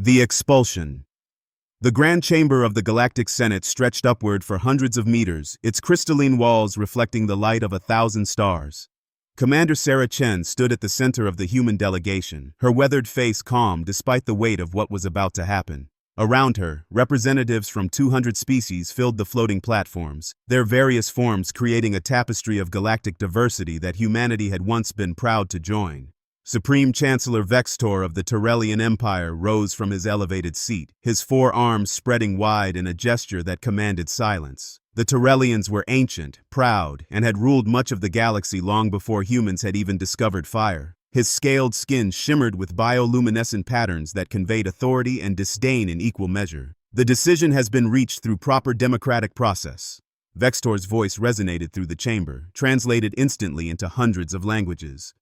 The expulsion. The grand chamber of the Galactic Senate stretched upward for hundreds of meters, its crystalline walls reflecting the light of 1,000 stars. Commander Sarah Chen stood at the center of the human delegation, her weathered face calm despite the weight of what was about to happen. Around her, representatives from 200 species filled the floating platforms, their various forms creating a tapestry of galactic diversity that humanity had once been proud to join. Supreme Chancellor Vextor of the Terrellian Empire rose from his elevated seat, his four arms spreading wide in a gesture that commanded silence. The Terrellians were ancient, proud, and had ruled much of the galaxy long before humans had even discovered fire. His scaled skin shimmered with bioluminescent patterns that conveyed authority and disdain in equal measure. The decision has been reached through proper democratic process. Vextor's voice resonated through the chamber, translated instantly into hundreds of languages.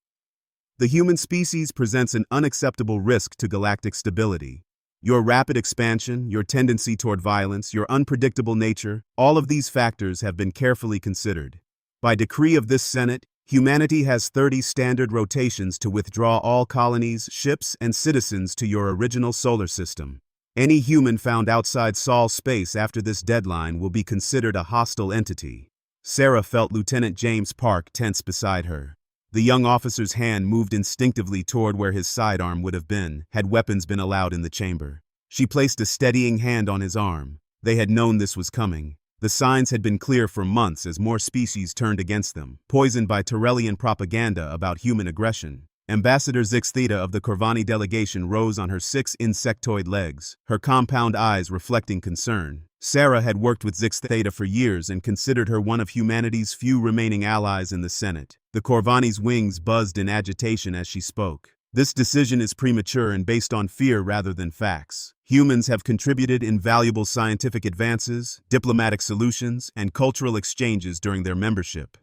The human species presents an unacceptable risk to galactic stability. Your rapid expansion, your tendency toward violence, your unpredictable nature, all of these factors have been carefully considered. By decree of this Senate, humanity has 30 standard rotations to withdraw all colonies, ships, and citizens to your original solar system. Any human found outside Sol space after this deadline will be considered a hostile entity. Sarah felt Lieutenant James Park tense beside her. The young officer's hand moved instinctively toward where his sidearm would have been, had weapons been allowed in the chamber. She placed a steadying hand on his arm. They had known this was coming. The signs had been clear for months as more species turned against them, poisoned by Terrellian propaganda about human aggression. Ambassador Zix Theta of the Corvani delegation rose on her 6 insectoid legs, her compound eyes reflecting concern. Sarah had worked with Zix Theta for years and considered her one of humanity's few remaining allies in the Senate. The Corvani's wings buzzed in agitation as she spoke. This decision is premature and based on fear rather than facts. Humans have contributed invaluable scientific advances, diplomatic solutions, and cultural exchanges during their membership.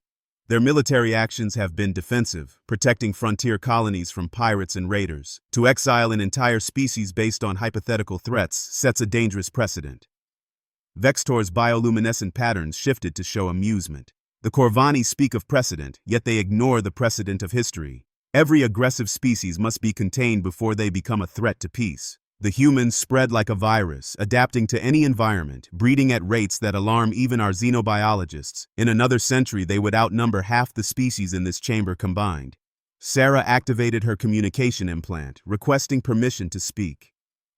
Their military actions have been defensive, protecting frontier colonies from pirates and raiders. To exile an entire species based on hypothetical threats sets a dangerous precedent. Vextor's bioluminescent patterns shifted to show amusement. The Corvani speak of precedent, yet they ignore the precedent of history. Every aggressive species must be contained before they become a threat to peace. The humans spread like a virus, adapting to any environment, breeding at rates that alarm even our xenobiologists. In another century, they would outnumber half the species in this chamber combined. Sarah activated her communication implant, requesting permission to speak.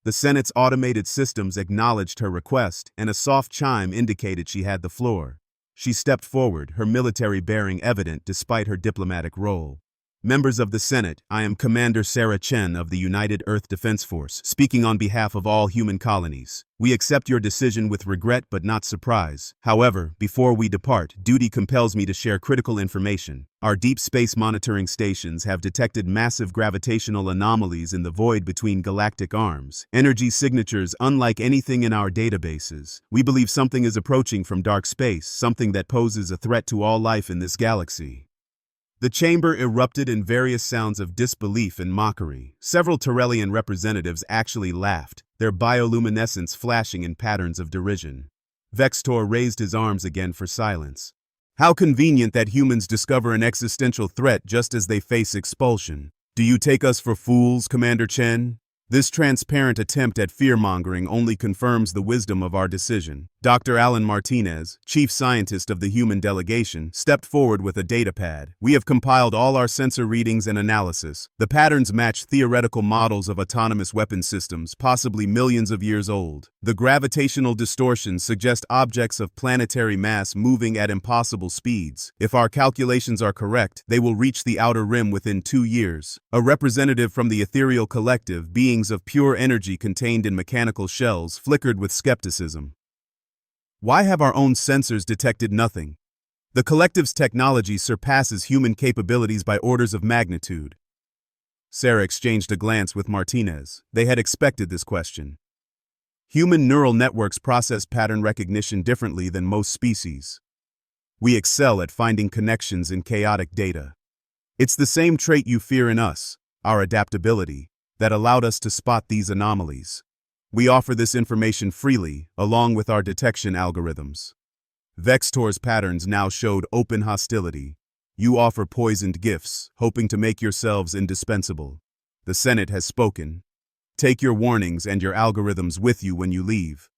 The Senate's automated systems acknowledged her request, and a soft chime indicated she had the floor. She stepped forward, her military bearing evident despite her diplomatic role. Members of the Senate, I am Commander Sarah Chen of the United Earth Defense Force, speaking on behalf of all human colonies. We accept your decision with regret but not surprise. However, before we depart, duty compels me to share critical information. Our deep space monitoring stations have detected massive gravitational anomalies in the void between galactic arms, energy signatures unlike anything in our databases. We believe something is approaching from dark space, something that poses a threat to all life in this galaxy. The chamber erupted in various sounds of disbelief and mockery. Several Terrellian representatives actually laughed, their bioluminescence flashing in patterns of derision. Vextor raised his arms again for silence. How convenient that humans discover an existential threat just as they face expulsion. Do you take us for fools, Commander Chen? This transparent attempt at fear-mongering only confirms the wisdom of our decision. Dr. Alan Martinez, chief scientist of the human delegation, stepped forward with a datapad. We have compiled all our sensor readings and analysis. The patterns match theoretical models of autonomous weapon systems, possibly millions of years old. The gravitational distortions suggest objects of planetary mass moving at impossible speeds. If our calculations are correct, they will reach the outer rim within 2 years. A representative from the ethereal collective, beings of pure energy contained in mechanical shells, flickered with skepticism. Why have our own sensors detected nothing? The collective's technology surpasses human capabilities by orders of magnitude. Sarah exchanged a glance with Martinez. They had expected this question. Human neural networks process pattern recognition differently than most species. We excel at finding connections in chaotic data. It's the same trait you fear in us, our adaptability, that allowed us to spot these anomalies. We offer this information freely, along with our detection algorithms. Vextor's patterns now showed open hostility. You offer poisoned gifts, hoping to make yourselves indispensable. The Senate has spoken. Take your warnings and your algorithms with you when you leave.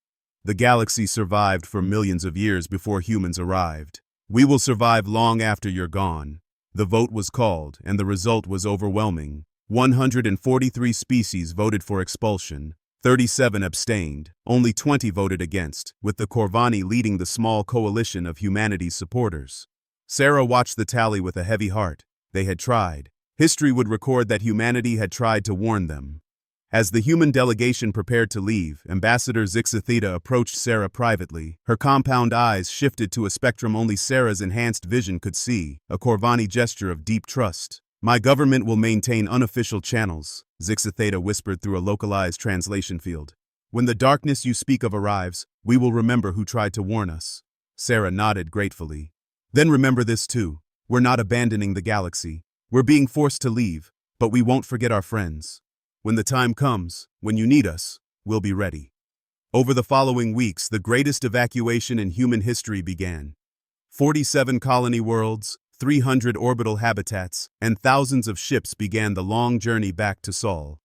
The galaxy survived for millions of years before humans arrived. We will survive long after you're gone. The vote was called, and the result was overwhelming. 143 species voted for expulsion. 37 abstained. Only 20 voted against, with the Corvani leading the small coalition of humanity's supporters. Sarah watched the tally with a heavy heart. They had tried. History would record that humanity had tried to warn them. As the human delegation prepared to leave, Ambassador Zixatheta approached Sarah privately. Her compound eyes shifted to a spectrum only Sarah's enhanced vision could see, a Corvani gesture of deep trust. My government will maintain unofficial channels, Zixatheta whispered through a localized translation field. When the darkness you speak of arrives, we will remember who tried to warn us. Sarah nodded gratefully. Then remember this too. We're not abandoning the galaxy. We're being forced to leave, but we won't forget our friends. When the time comes, when you need us, we'll be ready. Over the following weeks, the greatest evacuation in human history began. 47 colony worlds, 300 orbital habitats, and thousands of ships began the long journey back to Sol.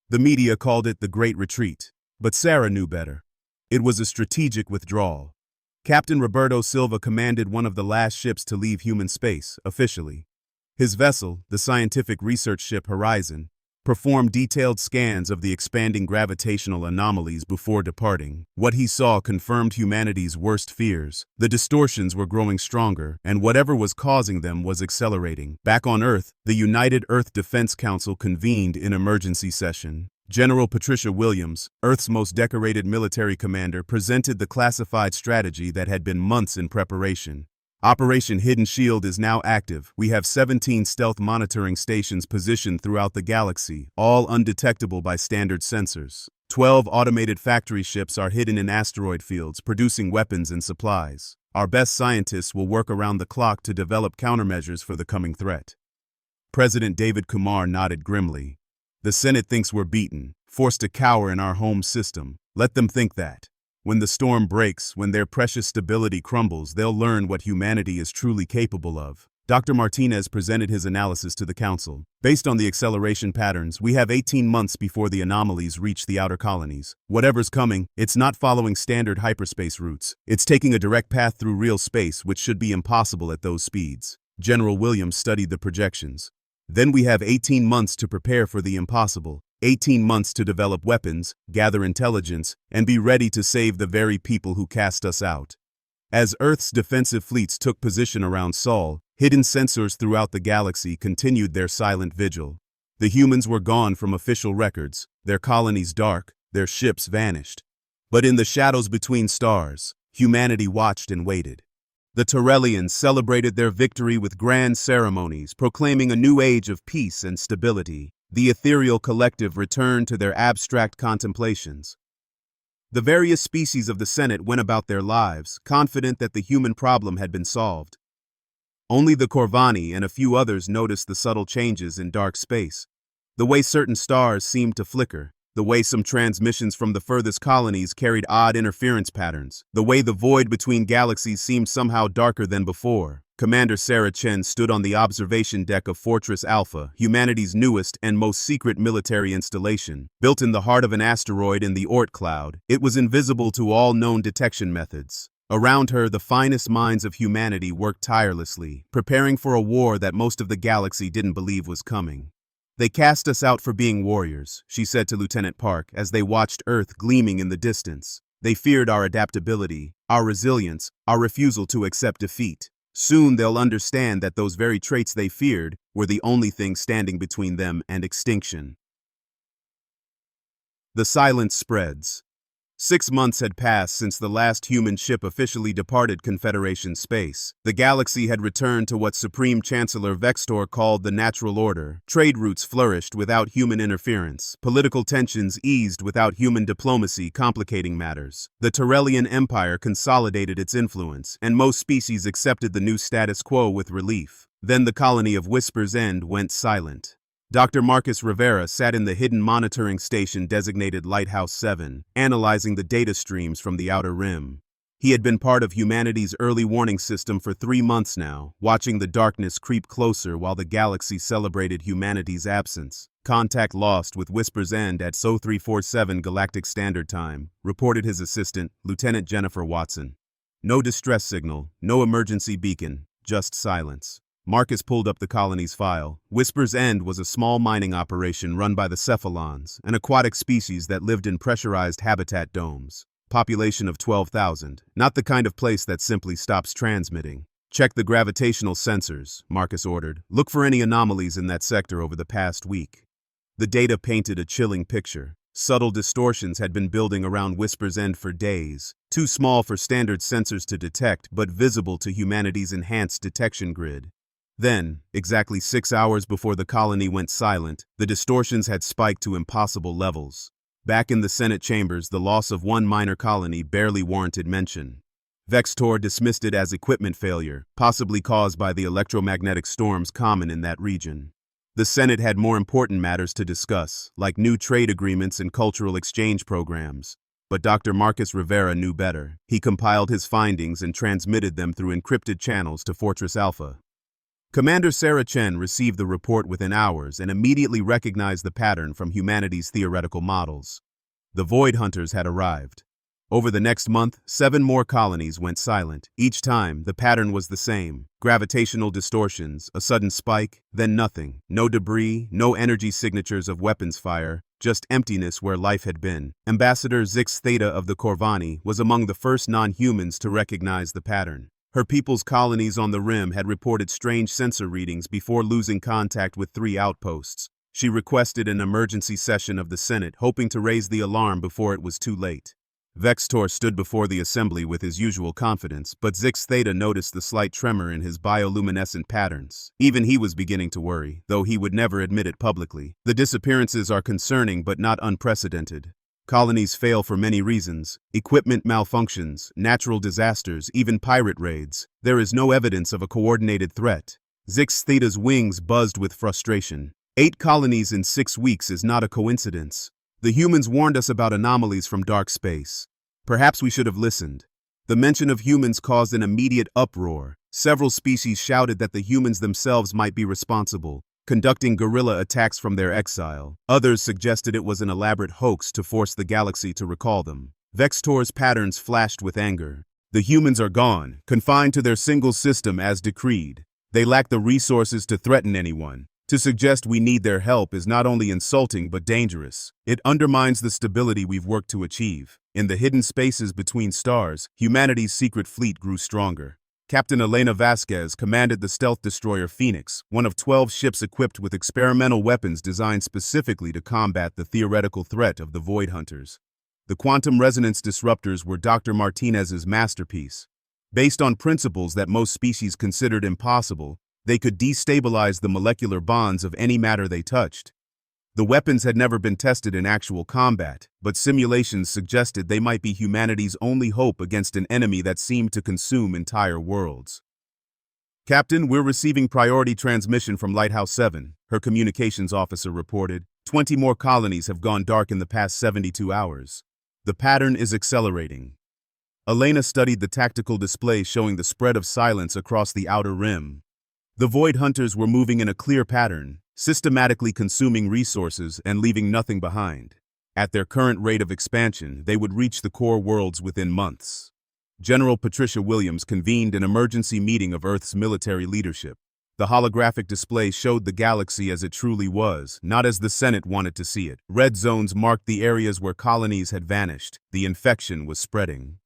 The media called it the Great Retreat, but Sarah knew better. It was a strategic withdrawal. Captain Roberto Silva commanded one of the last ships to leave human space, officially. His vessel, the scientific research ship Horizon, performed detailed scans of the expanding gravitational anomalies before departing. What he saw confirmed humanity's worst fears. The distortions were growing stronger, and whatever was causing them was accelerating. Back on Earth, the United Earth Defense Council convened in emergency session. General Patricia Williams, Earth's most decorated military commander, presented the classified strategy that had been months in preparation. Operation Hidden Shield is now active. We have 17 stealth monitoring stations positioned throughout the galaxy, all undetectable by standard sensors. 12 automated factory ships are hidden in asteroid fields, producing weapons and supplies. Our best scientists will work around the clock to develop countermeasures for the coming threat. President David Kumar nodded grimly. The Senate thinks we're beaten, forced to cower in our home system. Let them think that. When the storm breaks, when their precious stability crumbles, they'll learn what humanity is truly capable of. Dr. Martinez presented his analysis to the council. Based on the acceleration patterns, we have 18 months before the anomalies reach the outer colonies. Whatever's coming, it's not following standard hyperspace routes. It's taking a direct path through real space, which should be impossible at those speeds. General Williams studied the projections. Then we have 18 months to prepare for the impossible. 18 months to develop weapons, gather intelligence, and be ready to save the very people who cast us out. As Earth's defensive fleets took position around Sol, hidden sensors throughout the galaxy continued their silent vigil. The humans were gone from official records, their colonies dark, their ships vanished. But in the shadows between stars, humanity watched and waited. The Torellians celebrated their victory with grand ceremonies, proclaiming a new age of peace and stability. The ethereal collective returned to their abstract contemplations. The various species of the Senate went about their lives, confident that the human problem had been solved. Only the Corvani and a few others noticed the subtle changes in dark space. The way certain stars seemed to flicker, the way some transmissions from the furthest colonies carried odd interference patterns, the way the void between galaxies seemed somehow darker than before. Commander Sarah Chen stood on the observation deck of Fortress Alpha, humanity's newest and most secret military installation. Built in the heart of an asteroid in the Oort cloud, it was invisible to all known detection methods. Around her, the finest minds of humanity worked tirelessly, preparing for a war that most of the galaxy didn't believe was coming. They cast us out for being warriors, she said to Lieutenant Park as they watched Earth gleaming in the distance. They feared our adaptability, our resilience, our refusal to accept defeat. Soon they'll understand that those very traits they feared were the only thing standing between them and extinction. The silence spreads. 6 months had passed since the last human ship officially departed Confederation space. The galaxy had returned to what Supreme Chancellor Vextor called the natural order. Trade routes flourished without human interference. Political tensions eased without human diplomacy complicating matters. The Torellian Empire consolidated its influence, and most species accepted the new status quo with relief. Then the colony of Whisper's End went silent. Dr. Marcus Rivera sat in the hidden monitoring station designated Lighthouse 7, analyzing the data streams from the outer rim. He had been part of humanity's early warning system for 3 months now, watching the darkness creep closer while the galaxy celebrated humanity's absence. Contact lost with Whisper's End at SO 347 Galactic Standard Time, reported his assistant, Lieutenant Jennifer Watson. No distress signal, no emergency beacon, just silence. Marcus pulled up the colony's file. Whisper's End was a small mining operation run by the cephalons, an aquatic species that lived in pressurized habitat domes. Population of 12,000, not the kind of place that simply stops transmitting. Check the gravitational sensors, Marcus ordered. Look for any anomalies in that sector over the past week. The data painted a chilling picture. Subtle distortions had been building around Whisper's End for days, too small for standard sensors to detect but visible to humanity's enhanced detection grid. Then, exactly 6 hours before the colony went silent, the distortions had spiked to impossible levels. Back in the Senate chambers, the loss of one minor colony barely warranted mention. Vextor dismissed it as equipment failure, possibly caused by the electromagnetic storms common in that region. The Senate had more important matters to discuss, like new trade agreements and cultural exchange programs. But Dr. Marcus Rivera knew better. He compiled his findings and transmitted them through encrypted channels to Fortress Alpha. Commander Sarah Chen received the report within hours and immediately recognized the pattern from humanity's theoretical models. The Void Hunters had arrived. Over the next month, 7 more colonies went silent. Each time, the pattern was the same. Gravitational distortions, a sudden spike, then nothing. No debris, no energy signatures of weapons fire, just emptiness where life had been. Ambassador Zix Theta of the Corvani was among the first non-humans to recognize the pattern. Her people's colonies on the rim had reported strange sensor readings before losing contact with 3 outposts. She requested an emergency session of the Senate, hoping to raise the alarm before it was too late. Vextor stood before the assembly with his usual confidence, but Zix Theta noticed the slight tremor in his bioluminescent patterns. Even he was beginning to worry, though he would never admit it publicly. The disappearances are concerning but not unprecedented. Colonies fail for many reasons: equipment malfunctions, natural disasters, even pirate raids. There is no evidence of a coordinated threat. Zix Theta's wings buzzed with frustration. 8 colonies in 6 weeks is not a coincidence. The humans warned us about anomalies from dark space. Perhaps we should have listened. The mention of humans caused an immediate uproar. Several species shouted that the humans themselves might be responsible, conducting guerrilla attacks from their exile. Others suggested it was an elaborate hoax to force the galaxy to recall them. Vextor's patterns flashed with anger. The humans are gone, confined to their single system as decreed. They lack the resources to threaten anyone. To suggest we need their help is not only insulting but dangerous. It undermines the stability we've worked to achieve. In the hidden spaces between stars, humanity's secret fleet grew stronger. Captain Elena Vasquez commanded the stealth destroyer Phoenix, one of 12 ships equipped with experimental weapons designed specifically to combat the theoretical threat of the Void Hunters. The quantum resonance disruptors were Dr. Martinez's masterpiece. Based on principles that most species considered impossible, they could destabilize the molecular bonds of any matter they touched. The weapons had never been tested in actual combat, but simulations suggested they might be humanity's only hope against an enemy that seemed to consume entire worlds. Captain, we're receiving priority transmission from Lighthouse 7, her communications officer reported. 20 more colonies have gone dark in the past 72 hours. The pattern is accelerating. Elena studied the tactical display showing the spread of silence across the outer rim. The Void Hunters were moving in a clear pattern, systematically consuming resources and leaving nothing behind. At their current rate of expansion, they would reach the core worlds within months. General Patricia Williams convened an emergency meeting of Earth's military leadership. The holographic display showed the galaxy as it truly was, not as the Senate wanted to see it. Red zones marked the areas where colonies had vanished. The infection was spreading.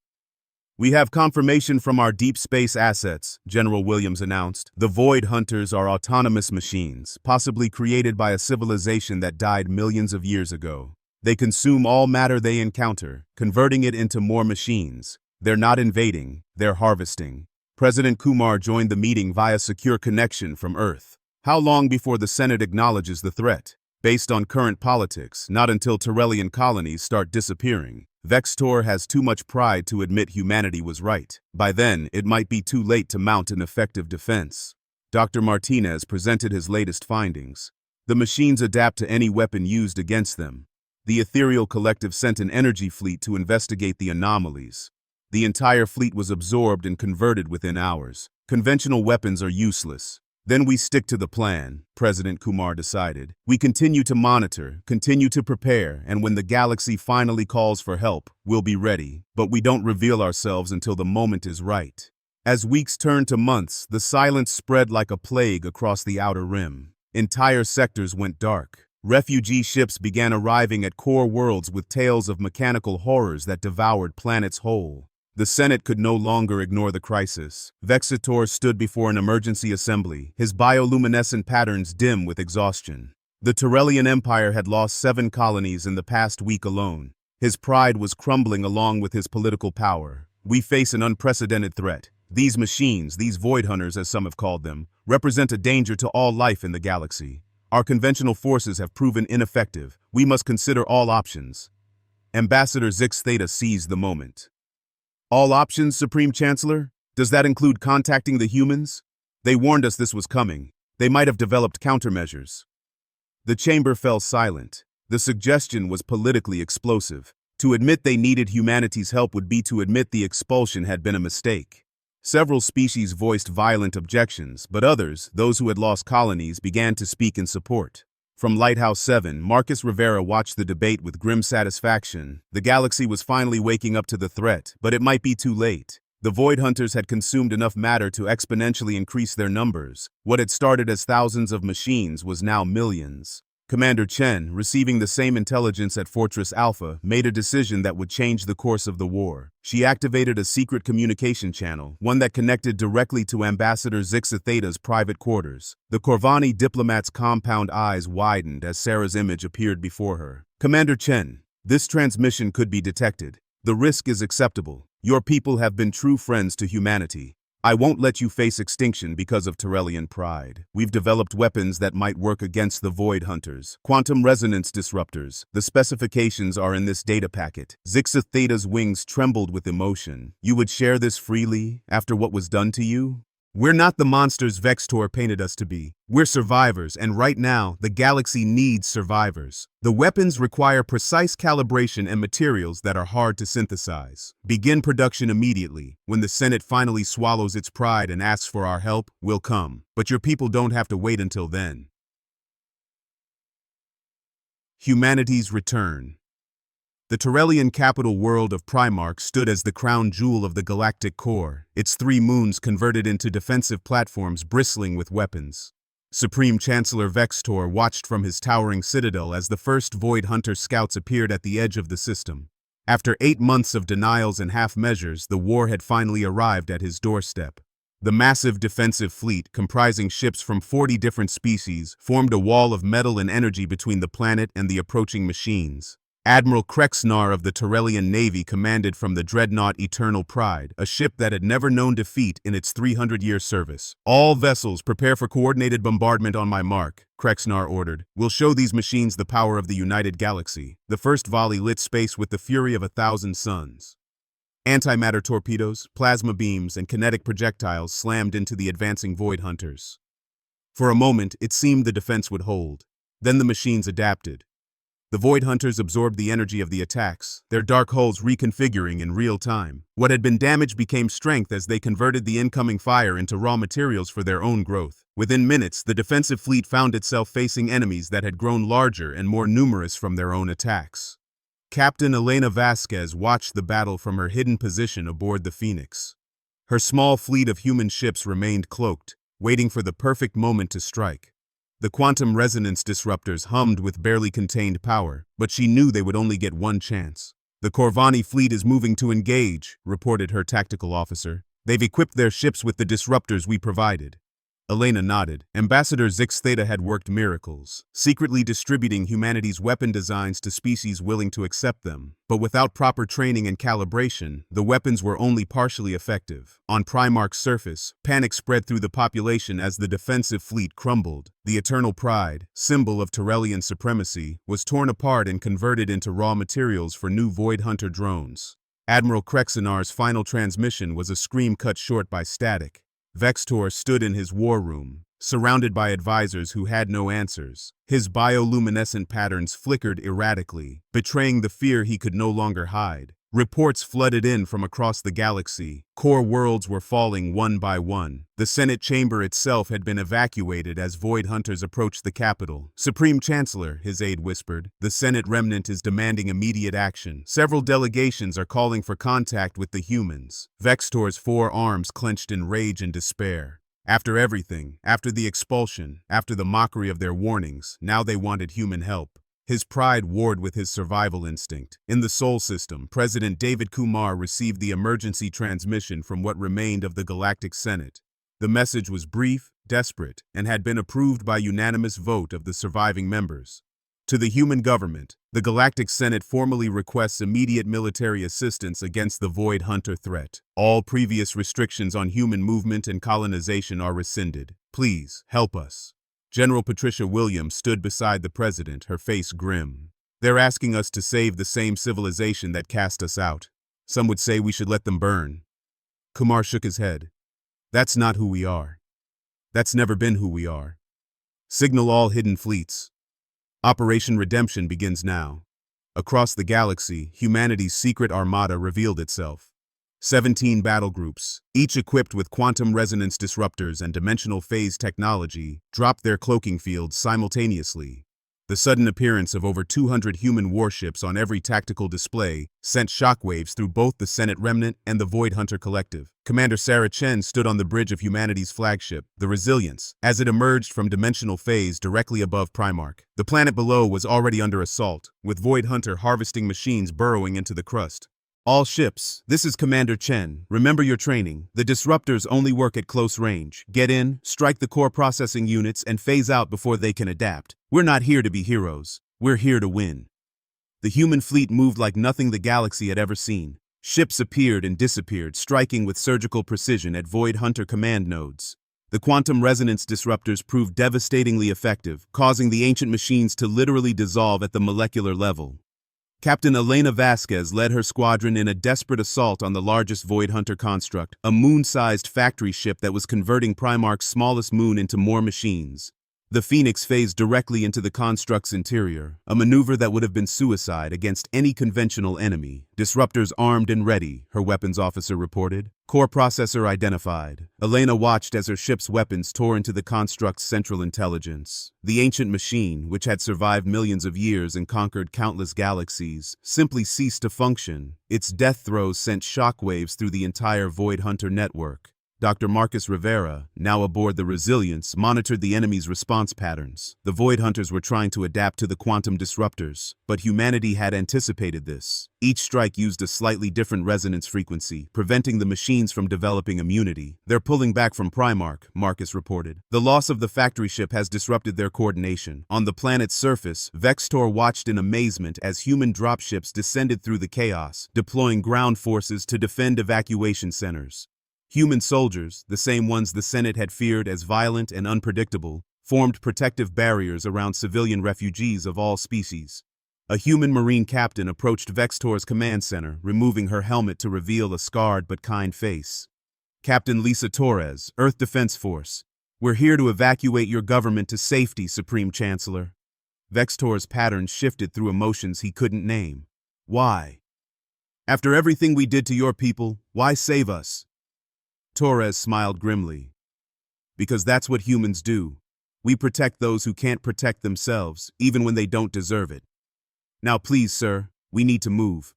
"We have confirmation from our deep space assets," General Williams announced. "The Void Hunters are autonomous machines, possibly created by a civilization that died millions of years ago. They consume all matter they encounter, converting it into more machines. They're not invading, they're harvesting." President Kumar joined the meeting via secure connection from Earth. How long before the Senate acknowledges the threat? Based on current politics, not until Terrellian colonies start disappearing. Vextor has too much pride to admit humanity was right. By then, it might be too late to mount an effective defense. Dr. Martinez presented his latest findings. The machines adapt to any weapon used against them. The Ethereal Collective sent an energy fleet to investigate the anomalies. The entire fleet was absorbed and converted within hours. Conventional weapons are useless. Then we stick to the plan, President Kumar decided. We continue to monitor, continue to prepare, and when the galaxy finally calls for help, we'll be ready. But we don't reveal ourselves until the moment is right. As weeks turned to months, the silence spread like a plague across the outer rim. Entire sectors went dark. Refugee ships began arriving at core worlds with tales of mechanical horrors that devoured planets whole. The Senate could no longer ignore the crisis. Vexator stood before an emergency assembly, his bioluminescent patterns dim with exhaustion. The Terrellian Empire had lost 7 colonies in the past week alone. His pride was crumbling along with his political power. We face an unprecedented threat. These machines, these void hunters as some have called them, represent a danger to all life in the galaxy. Our conventional forces have proven ineffective. We must consider all options. Ambassador Zix Theta seized the moment. All options, Supreme Chancellor? Does that include contacting the humans? They warned us this was coming. They might have developed countermeasures. The chamber fell silent. The suggestion was politically explosive. To admit they needed humanity's help would be to admit the expulsion had been a mistake. Several species voiced violent objections, but others, those who had lost colonies, began to speak in support. From Lighthouse 7, Marcus Rivera watched the debate with grim satisfaction. The galaxy was finally waking up to the threat, but it might be too late. The Void Hunters had consumed enough matter to exponentially increase their numbers. What had started as thousands of machines was now millions. Commander Chen, receiving the same intelligence at Fortress Alpha, made a decision that would change the course of the war. She activated a secret communication channel, one that connected directly to Ambassador Zixa Theta's private quarters. The Corvani diplomat's compound eyes widened as Sarah's image appeared before her. Commander Chen, this transmission could be detected. The risk is acceptable. Your people have been true friends to humanity. I won't let you face extinction because of Terrellian pride. We've developed weapons that might work against the Void Hunters. Quantum resonance disruptors. The specifications are in this data packet. Zixa Theta's wings trembled with emotion. You would share this freely after what was done to you? We're not the monsters Vextor painted us to be. We're survivors, and right now, the galaxy needs survivors. The weapons require precise calibration and materials that are hard to synthesize. Begin production immediately. When the Senate finally swallows its pride and asks for our help, we'll come. But your people don't have to wait until then. Humanity's return. The Terrellian capital world of Primarch stood as the crown jewel of the galactic core, its 3 moons converted into defensive platforms bristling with weapons. Supreme Chancellor Vextor watched from his towering citadel as the first Void Hunter scouts appeared at the edge of the system. After 8 months of denials and half-measures, the war had finally arrived at his doorstep. The massive defensive fleet, comprising ships from 40 different species, formed a wall of metal and energy between the planet and the approaching machines. Admiral Krexnar of the Terrellian Navy commanded from the dreadnought Eternal Pride, a ship that had never known defeat in its 300-year service. All vessels prepare for coordinated bombardment on my mark, Krexnar ordered. We'll show these machines the power of the United Galaxy. The first volley lit space with the fury of 1,000 suns. Antimatter torpedoes, plasma beams, and kinetic projectiles slammed into the advancing Void Hunters. For a moment, it seemed the defense would hold. Then the machines adapted. The Void Hunters absorbed the energy of the attacks, their dark hulls reconfiguring in real time. What had been damaged became strength as they converted the incoming fire into raw materials for their own growth. Within minutes, the defensive fleet found itself facing enemies that had grown larger and more numerous from their own attacks. Captain Elena Vasquez watched the battle from her hidden position aboard the Phoenix. Her small fleet of human ships remained cloaked, waiting for the perfect moment to strike. The quantum resonance disruptors hummed with barely contained power, but she knew they would only get one chance. The Corvani fleet is moving to engage, reported her tactical officer. They've equipped their ships with the disruptors we provided. Elena nodded. Ambassador Zix Theta had worked miracles, secretly distributing humanity's weapon designs to species willing to accept them. But without proper training and calibration, the weapons were only partially effective. On Primarch's surface, panic spread through the population as the defensive fleet crumbled. The Eternal Pride, symbol of Terrellian supremacy, was torn apart and converted into raw materials for new Void Hunter drones. Admiral Krexinar's final transmission was a scream cut short by static. Vextor stood in his war room, surrounded by advisors who had no answers. His bioluminescent patterns flickered erratically, betraying the fear he could no longer hide. Reports flooded in from across the galaxy. Core worlds were falling one by one. The Senate chamber itself had been evacuated as Void Hunters approached the capital. "Supreme Chancellor," his aide whispered, "the Senate remnant is demanding immediate action. Several delegations are calling for contact with the humans." Vextor's four arms clenched in rage and despair. After everything, after the expulsion, after the mockery of their warnings, now they wanted human help. His pride warred with his survival instinct. In the Sol system, President David Kumar received the emergency transmission from what remained of the Galactic Senate. The message was brief, desperate, and had been approved by unanimous vote of the surviving members. To the human government, the Galactic Senate formally requests immediate military assistance against the Void Hunter threat. All previous restrictions on human movement and colonization are rescinded. Please, help us. General Patricia Williams stood beside the president, her face grim. "They're asking us to save the same civilization that cast us out. Some would say we should let them burn." Kumar shook his head. "That's not who we are. That's never been who we are. Signal all hidden fleets. Operation Redemption begins now." Across the galaxy, humanity's secret armada revealed itself. 17 battle groups, each equipped with quantum resonance disruptors and dimensional phase technology, dropped their cloaking fields simultaneously. The sudden appearance of over 200 human warships on every tactical display sent shockwaves through both the Senate Remnant and the Void Hunter Collective. Commander Sarah Chen stood on the bridge of humanity's flagship, the Resilience, as it emerged from dimensional phase directly above Primarch. The planet below was already under assault, with Void Hunter harvesting machines burrowing into the crust. "All ships, this is Commander Chen. Remember your training. The disruptors only work at close range. Get in, strike the core processing units, and phase out before they can adapt. We're not here to be heroes. We're here to win." The human fleet moved like nothing the galaxy had ever seen. Ships appeared and disappeared, striking with surgical precision at Void Hunter command nodes. The quantum resonance disruptors proved devastatingly effective, causing the ancient machines to literally dissolve at the molecular level. Captain Elena Vasquez led her squadron in a desperate assault on the largest Void Hunter construct, a moon-sized factory ship that was converting Primarch's smallest moon into more machines. The Phoenix phased directly into the construct's interior, a maneuver that would have been suicide against any conventional enemy. "Disruptors armed and ready," her weapons officer reported. "Core processor identified." Elena watched as her ship's weapons tore into the construct's central intelligence. The ancient machine, which had survived millions of years and conquered countless galaxies, simply ceased to function. Its death throes sent shockwaves through the entire Void Hunter network. Dr. Marcus Rivera, now aboard the Resilience, monitored the enemy's response patterns. The Void Hunters were trying to adapt to the quantum disruptors, but humanity had anticipated this. Each strike used a slightly different resonance frequency, preventing the machines from developing immunity. "They're pulling back from Primarch," Marcus reported. "The loss of the factory ship has disrupted their coordination." On the planet's surface, Vextor watched in amazement as human dropships descended through the chaos, deploying ground forces to defend evacuation centers. Human soldiers, the same ones the Senate had feared as violent and unpredictable, formed protective barriers around civilian refugees of all species. A human Marine captain approached Vextor's command center, removing her helmet to reveal a scarred but kind face. "Captain Lisa Torres, Earth Defense Force. We're here to evacuate your government to safety, Supreme Chancellor." Vextor's patterns shifted through emotions he couldn't name. "Why? After everything we did to your people, why save us?" Torres smiled grimly. "Because that's what humans do. We protect those who can't protect themselves, even when they don't deserve it. Now please, sir, we need to move."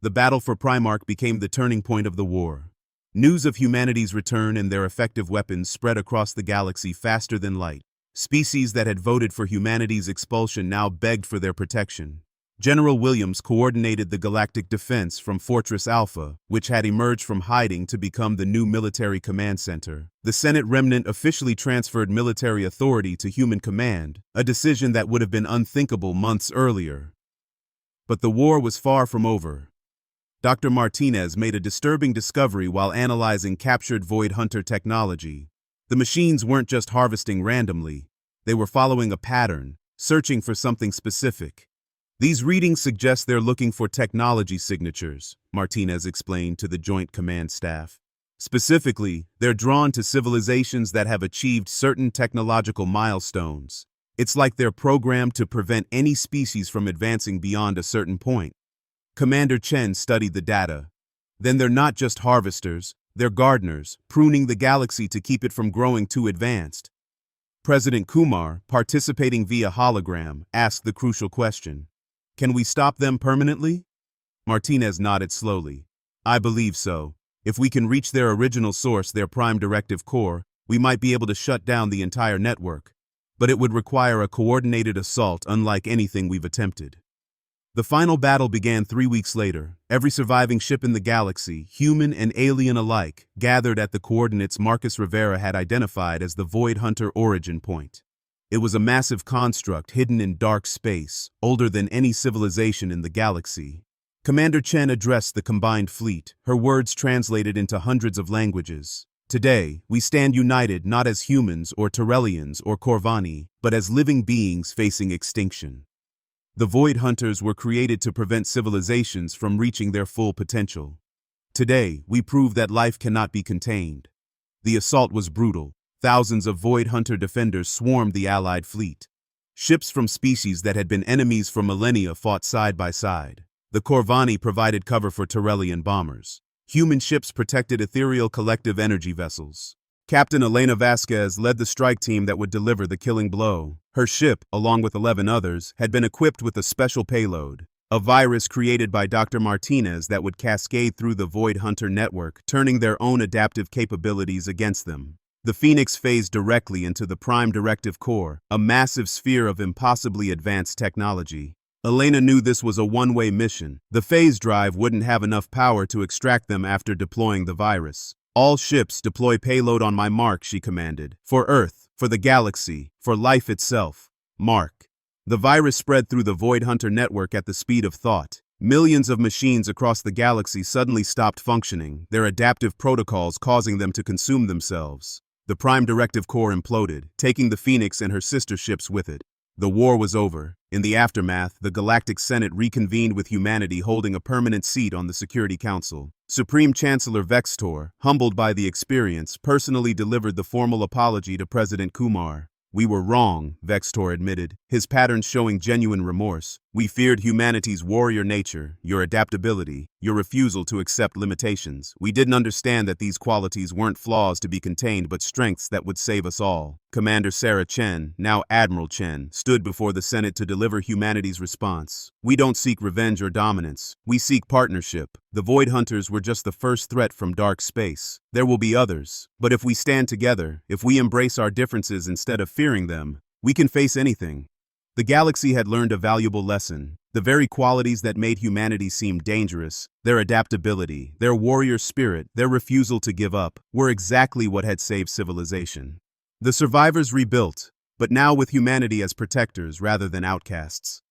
The battle for Primarch became the turning point of the war. News of humanity's return and their effective weapons spread across the galaxy faster than light. Species that had voted for humanity's expulsion now begged for their protection. General Williams coordinated the galactic defense from Fortress Alpha, which had emerged from hiding to become the new military command center. The Senate Remnant officially transferred military authority to human command, a decision that would have been unthinkable months earlier. But the war was far from over. Dr. Martinez made a disturbing discovery while analyzing captured Void Hunter technology. The machines weren't just harvesting randomly. They were following a pattern, searching for something specific. "These readings suggest they're looking for technology signatures," Martinez explained to the Joint Command Staff. "Specifically, they're drawn to civilizations that have achieved certain technological milestones. It's like they're programmed to prevent any species from advancing beyond a certain point." Commander Chen studied the data. Then they're not just harvesters, they're gardeners, pruning the galaxy to keep it from growing too advanced. President Kumar, participating via hologram, asked the crucial question. Can we stop them permanently? Martinez nodded slowly. I believe so. If we can reach their original source, their prime directive core, we might be able to shut down the entire network. But it would require a coordinated assault unlike anything we've attempted. The final battle began 3 weeks later. Every surviving ship in the galaxy, human and alien alike, gathered at the coordinates Marcus Rivera had identified as the Void Hunter origin point. It was a massive construct hidden in dark space, older than any civilization in the galaxy. Commander Chen addressed the combined fleet, her words translated into hundreds of languages. Today, we stand united not as humans or Terrellians or Corvani, but as living beings facing extinction. The Void Hunters were created to prevent civilizations from reaching their full potential. Today, we prove that life cannot be contained. The assault was brutal. Thousands of Void Hunter defenders swarmed the Allied fleet. Ships from species that had been enemies for millennia fought side by side. The Corvani provided cover for Terrellian bombers. Human ships protected ethereal collective energy vessels. Captain Elena Vasquez led the strike team that would deliver the killing blow. Her ship, along with 11 others, had been equipped with a special payload, a virus created by Dr. Martinez that would cascade through the Void Hunter network, turning their own adaptive capabilities against them. The Phoenix phased directly into the Prime Directive Core, a massive sphere of impossibly advanced technology. Elena knew this was a one-way mission. The phase drive wouldn't have enough power to extract them after deploying the virus. All ships deploy payload on my mark, she commanded. For Earth, for the galaxy, for life itself. Mark. The virus spread through the Void Hunter network at the speed of thought. Millions of machines across the galaxy suddenly stopped functioning, their adaptive protocols causing them to consume themselves. The Prime Directive Core imploded, taking the Phoenix and her sister ships with it. The war was over. In the aftermath, the Galactic Senate reconvened with humanity holding a permanent seat on the Security Council. Supreme Chancellor Vextor, humbled by the experience, personally delivered the formal apology to President Kumar. We were wrong, Vextor admitted, his patterns showing genuine remorse. We feared humanity's warrior nature, your adaptability, your refusal to accept limitations. We didn't understand that these qualities weren't flaws to be contained but strengths that would save us all. Commander Sarah Chen, now Admiral Chen, stood before the Senate to deliver humanity's response. We don't seek revenge or dominance. We seek partnership. The Void Hunters were just the first threat from dark space. There will be others. But if we stand together, if we embrace our differences instead of fearing them, we can face anything. The galaxy had learned a valuable lesson. The very qualities that made humanity seem dangerous, their adaptability, their warrior spirit, their refusal to give up, were exactly what had saved civilization. The survivors rebuilt, but now with humanity as protectors rather than outcasts.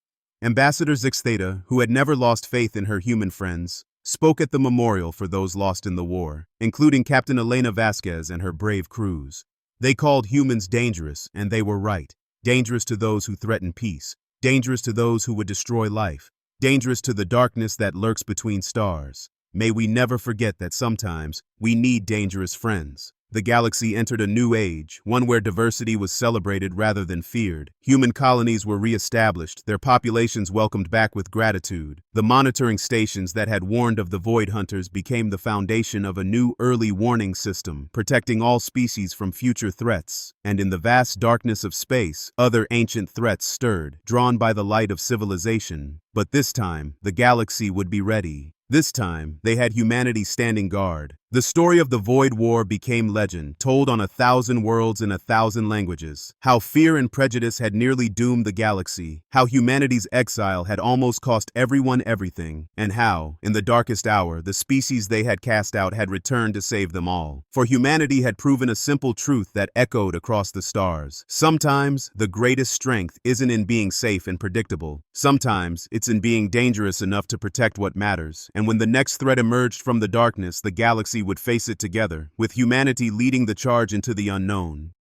Ambassador Zixtheta, who had never lost faith in her human friends, spoke at the memorial for those lost in the war, including Captain Elena Vasquez and her brave crews. They called humans dangerous, and they were right. Dangerous to those who threaten peace, dangerous to those who would destroy life, dangerous to the darkness that lurks between stars. May we never forget that sometimes we need dangerous friends. The galaxy entered a new age, one where diversity was celebrated rather than feared. Human colonies were re-established, their populations welcomed back with gratitude. The monitoring stations that had warned of the Void Hunters became the foundation of a new early warning system, protecting all species from future threats. And in the vast darkness of space, other ancient threats stirred, drawn by the light of civilization. But this time, the galaxy would be ready. This time, they had humanity standing guard. The story of the Void War became legend, told on 1,000 worlds in 1,000 languages. How fear and prejudice had nearly doomed the galaxy. How humanity's exile had almost cost everyone everything. And how, in the darkest hour, the species they had cast out had returned to save them all. For humanity had proven a simple truth that echoed across the stars. Sometimes, the greatest strength isn't in being safe and predictable. Sometimes, it's in being dangerous enough to protect what matters. And when the next threat emerged from the darkness, the galaxy would face it together, with humanity leading the charge into the unknown.